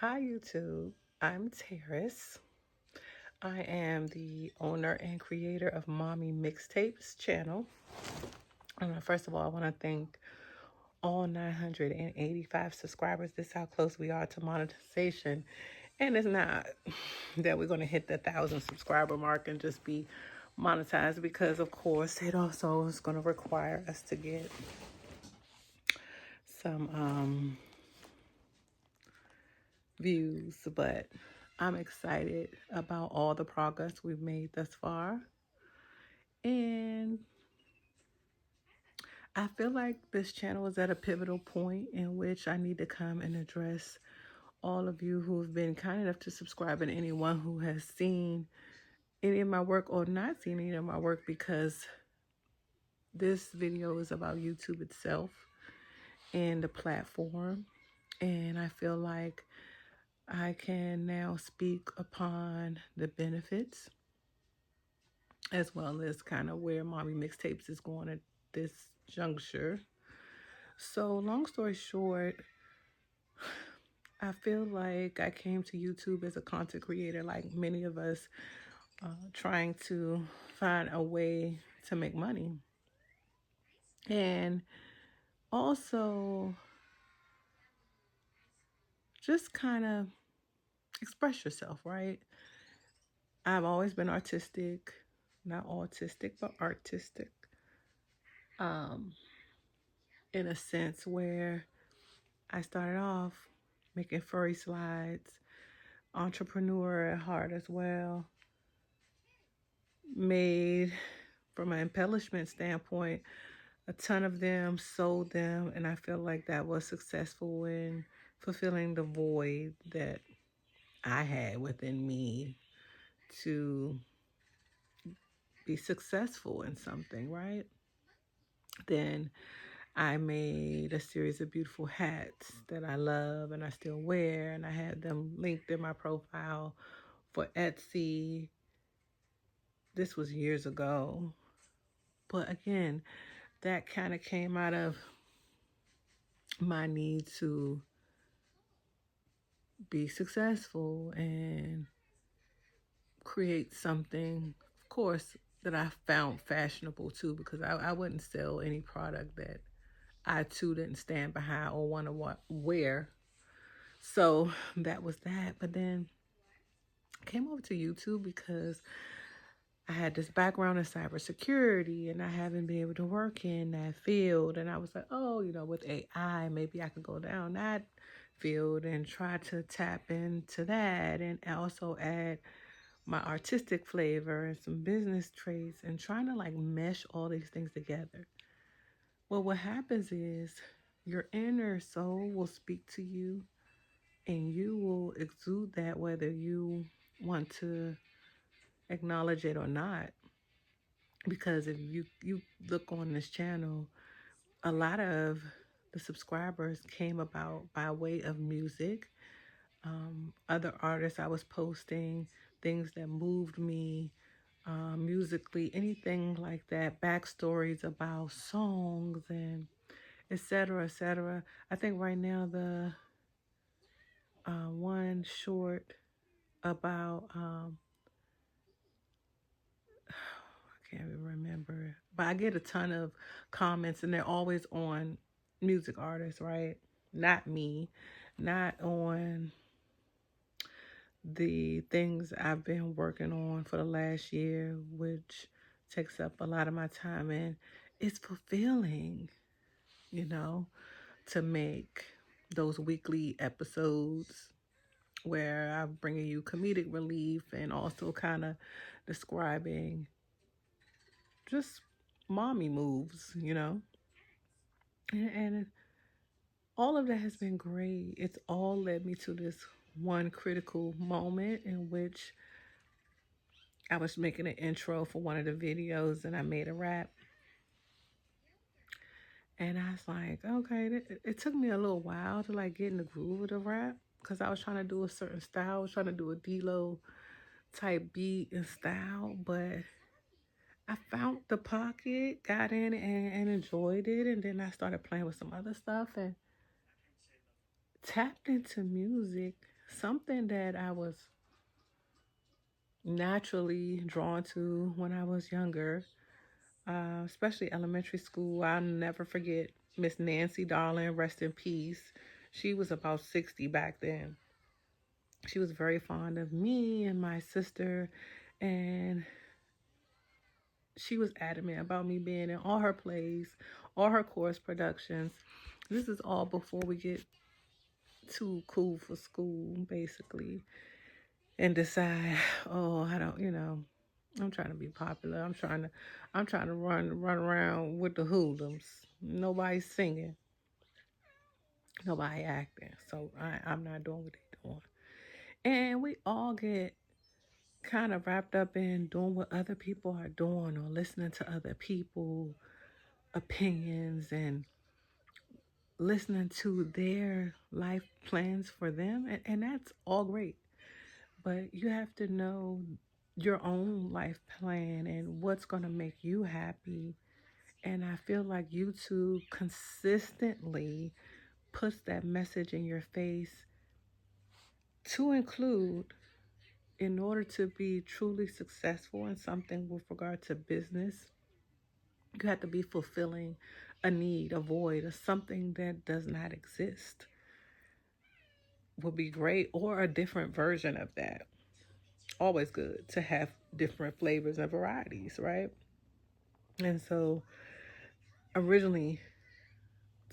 Hi YouTube, I'm Terrace. I am the owner and creator of Mommy Mixtapes channel. First of all, I want to thank all 985 subscribers. This is how close we are to monetization. And it's not that we're going to hit the 1,000 subscriber mark and just be monetized, because of course it also is going to require us to get some views, but I'm excited about all the progress we've made thus far. And I feel like this channel is at a pivotal point in which I need to come and address all of you who have been kind enough to subscribe, and anyone who has seen any of my work or not seen any of my work, because this video is about YouTube itself and the platform. And I feel like I can now speak upon the benefits as well as kind of where Mommy Mixtapes is going at this juncture. So long story short, I feel like I came to YouTube as a content creator, like many of us, trying to find a way to make money. And also just kind of express yourself, right? I've always been artistic, not autistic, but artistic, um, in a sense where I started off making furry slides, entrepreneur at heart as well, made, from an embellishment standpoint, a ton of them, sold them, and I feel like that was successful in fulfilling the void that I had within me to be successful in something, right? Then I made a series of beautiful hats that I love and I still wear, and I had them linked in my profile for Etsy. This was years ago. But again, that kind of came out of my need to be successful and create something, of course, that I found fashionable too, because I wouldn't sell any product that I too didn't stand behind or want to wear. So that was that. But then I came over to YouTube because I had this background in cybersecurity and I haven't been able to work in that field. And I was like, oh, with AI, maybe I could go down that field and try to tap into that, and also add my artistic flavor and some business traits, and trying to like mesh all these things together. Well, what happens is your inner soul will speak to you and you will exude that, whether you want to acknowledge it or not. Because if you look on this channel, a lot of the subscribers came about by way of music. Other artists I was posting, things that moved me, musically, anything like that, backstories about songs and etc. etc. I think right now the one short about I can't even remember, but I get a ton of comments and they're always on music artists, right? Not me, not on the things I've been working on for the last year, which takes up a lot of my time, and it's fulfilling, you know, to make those weekly episodes where I'm bringing you comedic relief and also kind of describing just mommy moves, and all of that has been great. It's all led me to this one critical moment in which I was making an intro for one of the videos and I made a rap. And I was like, okay, it took me a little while to like get in the groove of the rap, because I was trying to do a certain style. I was trying to do a D-Lo type beat and style, but I found the pocket, got in and enjoyed it. And then I started playing with some other stuff and tapped into music something that I was naturally drawn to when I was younger, especially elementary school. I'll never forget Miss Nancy Darling, rest in peace. She was about 60 back then. She was very fond of me and my sister, and she was adamant about me being in all her plays, all her chorus productions. This is all before we get too cool for school, basically, and decide, oh, I don't, I'm trying to be popular. I'm trying to run around with the hoodlums. Nobody's singing, nobody acting. So I'm not doing what they doing. And we all get kind of wrapped up in doing what other people are doing or listening to other people opinions and listening to their life plans for them, and that's all great, but you have to know your own life plan and what's going to make you happy. And I feel like YouTube consistently puts that message in your face to include, in order to be truly successful in something with regard to business, you have to be fulfilling a need, a void, or something that does not exist. Would be great, or a different version of that. Always good to have different flavors and varieties, right? And so, originally,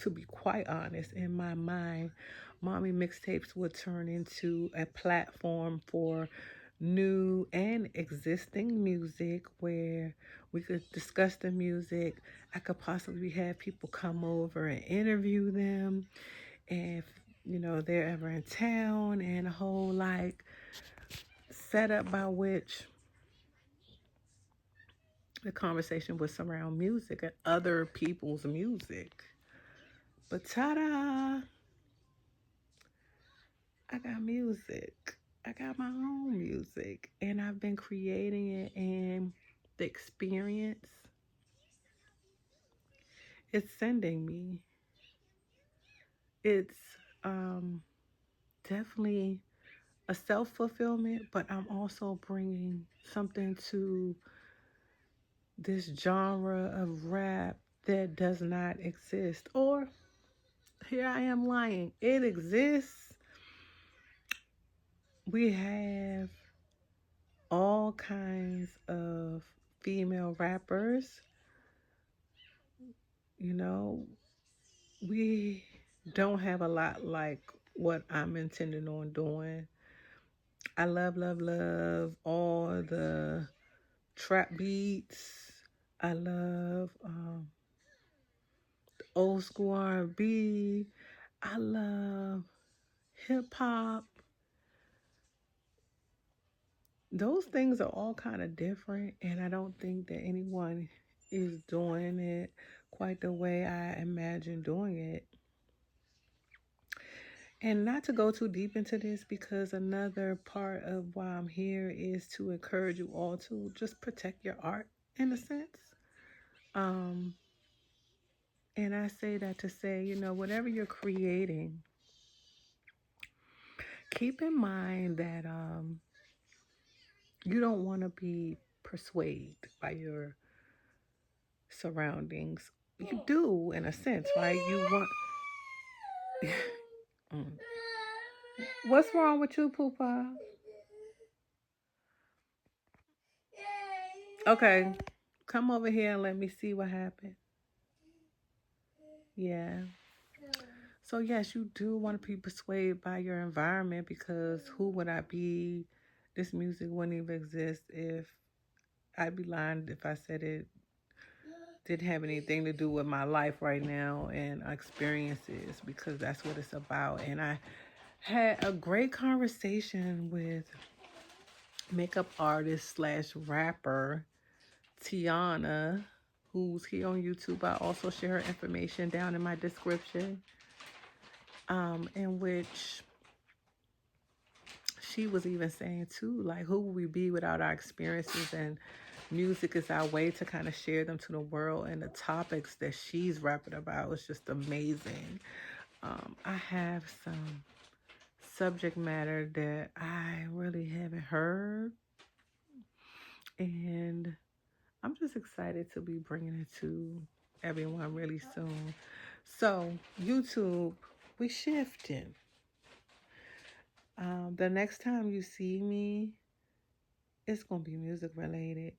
to be quite honest, in my mind, Mommy Mixtapes would turn into a platform for new and existing music where we could discuss the music. I could possibly have people come over and interview them, and if they're ever in town, and a whole like setup by which the conversation would surround music and other people's music. But ta-da! I got music. I got my own music, and I've been creating it, and the experience it's sending me. It's definitely a self-fulfillment, but I'm also bringing something to this genre of rap that does not exist. Or here I am lying. It exists. We have all kinds of female rappers. You know, we don't have a lot like what I'm intending on doing. I love all the trap beats. I love old school R&B. I love hip hop. Those things are all kind of different, and I don't think that anyone is doing it quite the way I imagine doing it. And not to go too deep into this, because another part of why I'm here is to encourage you all to just protect your art in a sense. And I say that to say, whatever you're creating, keep in mind that you don't want to be persuaded by your surroundings. You do, in a sense, right? You want. What's wrong with you, Poopa? Okay, come over here and let me see what happened. Yeah. So yes, you do want to be persuaded by your environment, because who would I be? This music wouldn't even exist if I'd be lying if I said it didn't have anything to do with my life right now and experiences, because that's what it's about. And I had a great conversation with makeup artist slash rapper Tiana, who's here on YouTube. I also share her information down in my description, in which she was even saying too, like, who would we be without our experiences? And music is our way to kind of share them to the world. And the topics that she's rapping about is just amazing. I have some subject matter that I really haven't heard. And I'm just excited to be bringing it to everyone really soon. So, YouTube, we shifting. The next time you see me, it's going to be music related.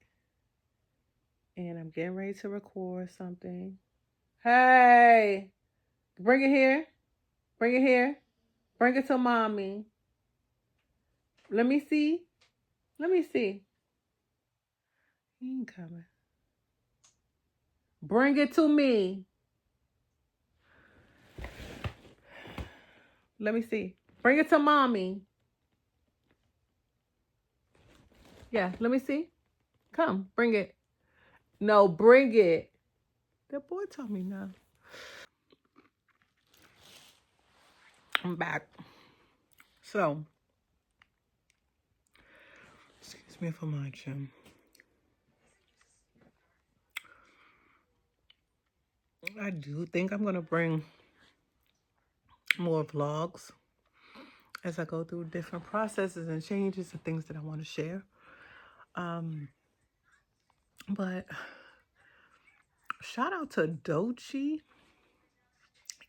And I'm getting ready to record something. Hey, bring it here. Bring it here. Bring it to mommy. Let me see. Let me see. He ain't coming. Bring it to me. Let me see. Bring it to mommy. Yeah, let me see. Come, bring it. No, bring it. That boy told me no. I'm back. So, excuse me for my chin. I do think I'm going to bring more vlogs as I go through different processes and changes and things that I want to share. But shout out to Doechi,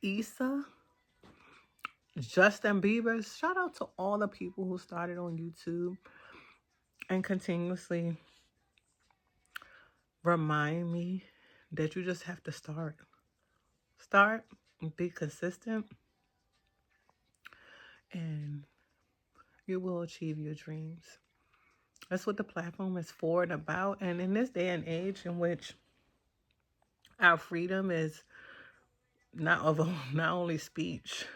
Issa, Justin Bieber. Shout out to all the people who started on YouTube and continuously remind me that you just have to start. Start and be consistent, and you will achieve your dreams. That's what the platform is for and about. And in this day and age in which our freedom is not only speech,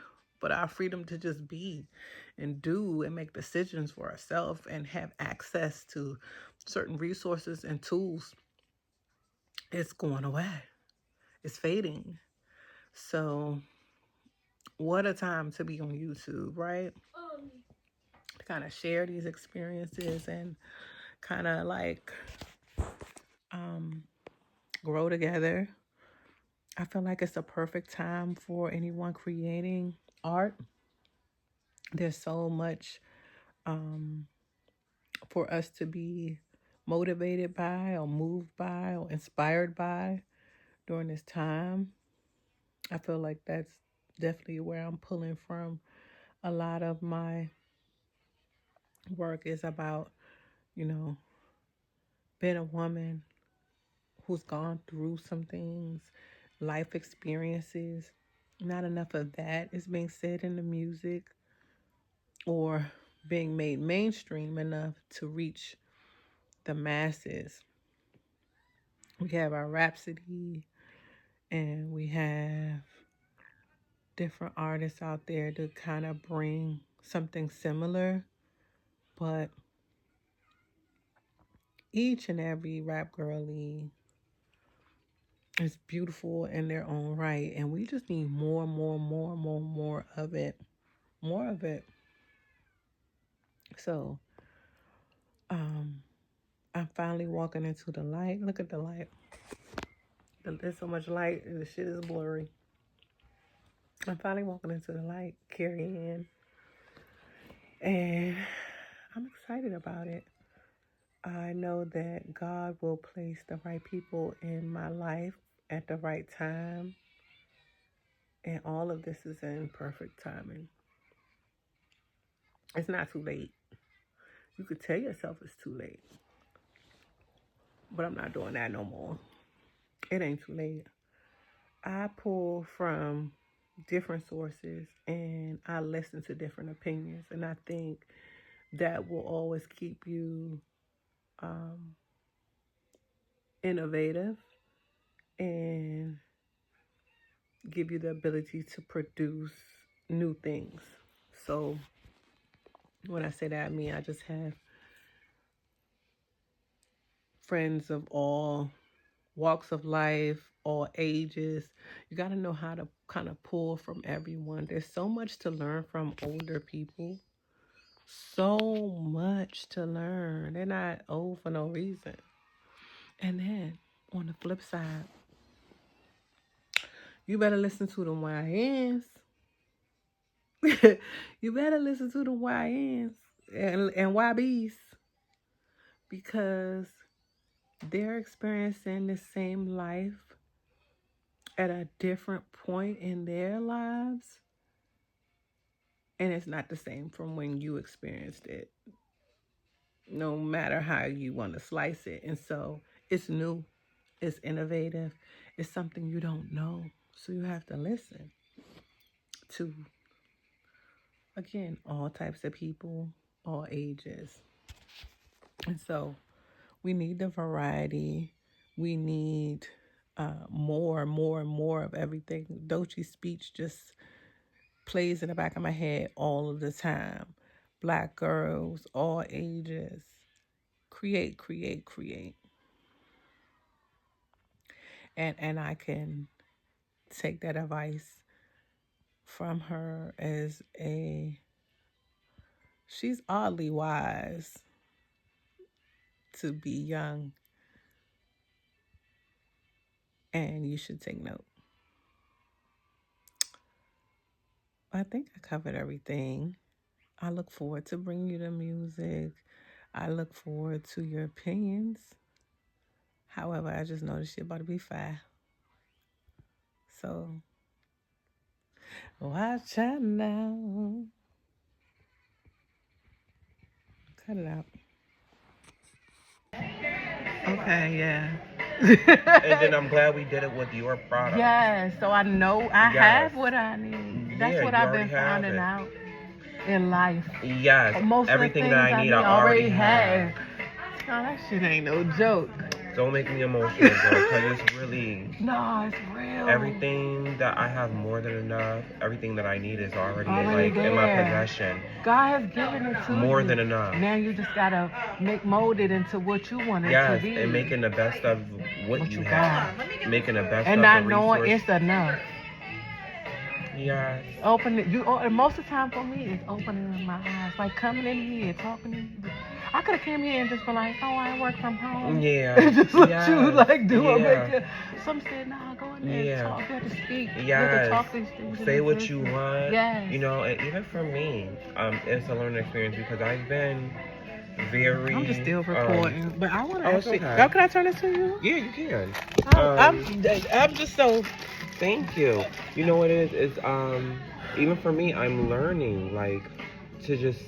but our freedom to just be and do and make decisions for ourselves and have access to certain resources and tools, it's going away. It's fading. So what a time to be on YouTube, right? To kind of share these experiences and kind of like grow together. I feel like it's a perfect time for anyone creating art. There's so much for us to be motivated by or moved by or inspired by during this time. I feel like that's definitely where I'm pulling from. A lot of my work is about, you know, being a woman who's gone through some things, life experiences. Not enough of that is being said in the music or being made mainstream enough to reach the masses. We have our Rhapsody and we have different artists out there to kind of bring something similar, but each and every rap girlie is beautiful in their own right, and we just need more of it. More of it. So, I'm finally walking into the light. Look at the light. There's so much light and the shit is blurry. I'm finally walking into the light, carrying, and I'm excited about it. I know that God will place the right people in my life at the right time, and all of this is in perfect timing. It's not too late. You could tell yourself it's too late, but I'm not doing that no more. It ain't too late. I pull from different sources and I listen to different opinions, and I think that will always keep you innovative and give you the ability to produce new things. So when I say that, I mean I just have friends of all walks of life, all ages. You got to know how to kind of pull from everyone. There's so much to learn from older people. So much to learn. They're not old for no reason. And then on the flip side, you better listen to them YNs. You better listen to the YNs and YBs because they're experiencing the same life at a different point in their lives, and it's not the same from when you experienced it, no matter how you want to slice it. And so it's new, it's innovative, it's something you don't know, so you have to listen to, again, all types of people, all ages. And so we need the variety. We need more and more of everything. Doechi's speech just plays in the back of my head all of the time. Black girls, all ages. Create, create, create. And I can take that advice from her as she's oddly wise to be young. And you should take note. I think I covered everything. I look forward to bringing you the music. I look forward to your opinions. However, I just noticed you're about to be fine. So, watch out now. Cut it out. Okay, yeah. And then I'm glad we did it with your product. Yes, so I know I have what I need. That's Yeah, what you I've been already have finding it. out in life. Yes, Most everything of the that things I need, I already have. Oh, that shit ain't no joke. Don't make me emotional, though, because it's really... No, it's real. Everything that I have more than enough, everything that I need is already like there. in my possession. God has given it to you. More than enough. Now you just gotta mold it into what you want it to be. Yes, and making the best of what you have. Making the best and of not the knowing resource. it's enough. Yes. Open it. And most of the time for me, it's opening my eyes. Like coming in here, talking to you. I could have came here and just been like, oh, I work from home. Yeah. And just let you like do yeah. it. Some said, nah, go in there and talk. You have to speak. Yes. You have to talk these things. Say what you want. Yes. You know, and even for me, it's a learning experience because I've been very... I'm just still recording. But I want to actually... Okay. Oh, can I turn this to you? Yeah, you can. I'm just so... Thank you. You know what it is? It's, even for me, I'm learning, like, to just...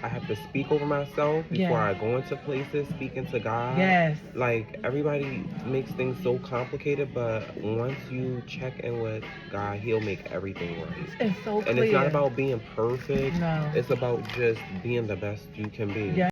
I have to speak over myself before I go into places, speaking to God. Yes. Like, everybody makes things so complicated, but once you check in with God, He'll make everything right. It's so clear. And it's not about being perfect. No. It's about just being the best you can be. Yeah.